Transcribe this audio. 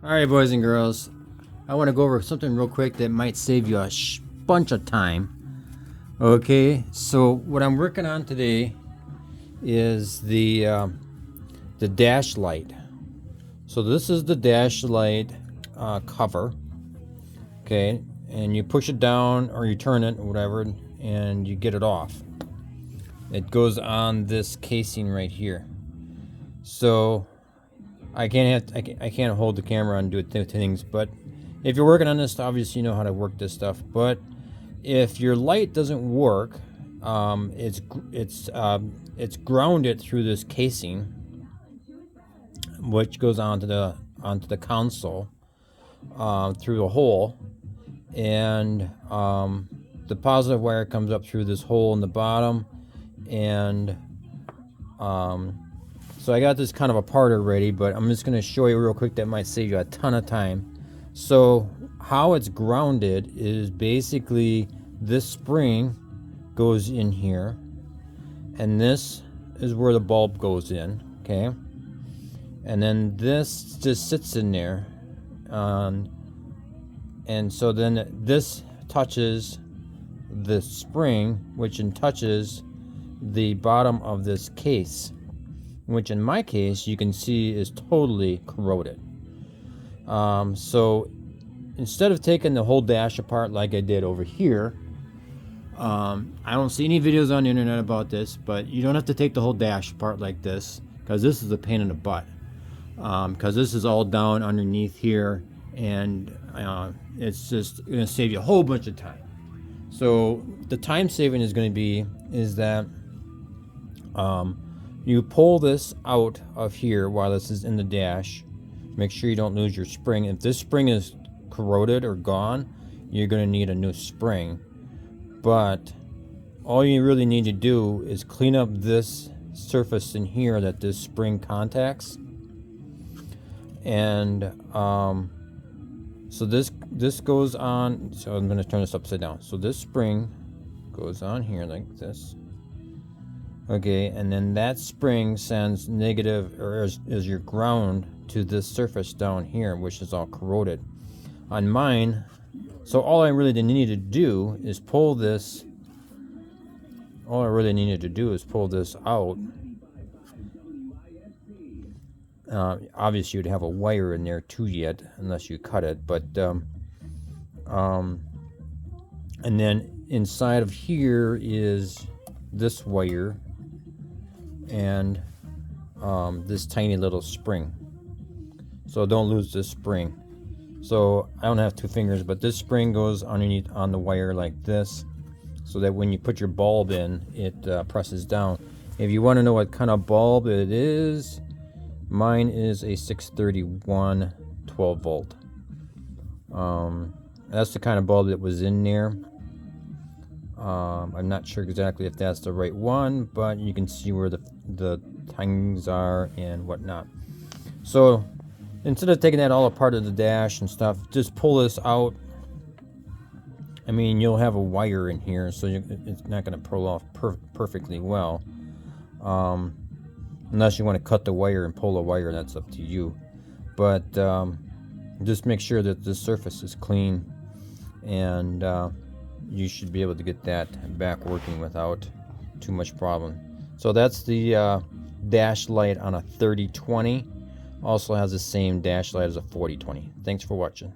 Alright, boys and girls, I want to go over something real quick that might save you a bunch of time. Okay, so what I'm working on today is the dash light. So this is the dash light cover. Okay, and you push it down or you turn it or whatever, and you get it off. It goes on this casing right here. So I can't hold the camera and do things, but if you're working on this, obviously you know how to work this stuff. But if your light doesn't work, it's grounded through this casing, which goes onto the console through the hole, and the positive wire comes up through this hole in the bottom, and so I got this kind of apart already, but I'm just going to show you real quick that might save you a ton of time. So how it's grounded is basically this spring goes in here, and this is where the bulb goes in, okay? And then this just sits in there, and so then this touches the spring, which then touches the bottom of this case, which in my case you can see is totally corroded. So instead of taking the whole dash apart like I did over here, I don't see any videos on the internet about this, but you don't have to take the whole dash apart like this, because this is a pain in the butt, because this is all down underneath here, and it's just going to save you a whole bunch of time. So the time saving is going to be is that you pull this out of here while this is in the dash. Make sure you don't lose your spring. If this spring is corroded or gone, you're going to need a new spring. But all you really need to do is clean up this surface in here that this spring contacts. And so this goes on. So I'm going to turn this upside down. So this spring goes on here like this. Okay, and then that spring sends negative, or is your ground, to this surface down here, which is all corroded. On mine, so all I really need to do is pull this. All I really needed to do is pull this out. Obviously, you'd have a wire in there too yet, unless you cut it. But and then inside of here is this wire and this tiny little spring. So don't lose this spring. So I don't have two fingers, but this spring goes underneath on the wire like this, so that when you put your bulb in, it presses down. If you want to know what kind of bulb it is, mine is a 631 12 volt. That's the kind of bulb that was in there. I'm not sure exactly if that's the right one, but you can see where the tines are and whatnot. So instead of taking that all apart of the dash and stuff, just pull this out. I mean, you'll have a wire in here, so it's not going to pull off perfectly well. Unless you want to cut the wire and pull the wire, that's up to you. But just make sure that the surface is clean, and you should be able to get that back working without too much problem. So that's the dash light on a 3020. Also has the same dash light as a 4020. Thanks for watching.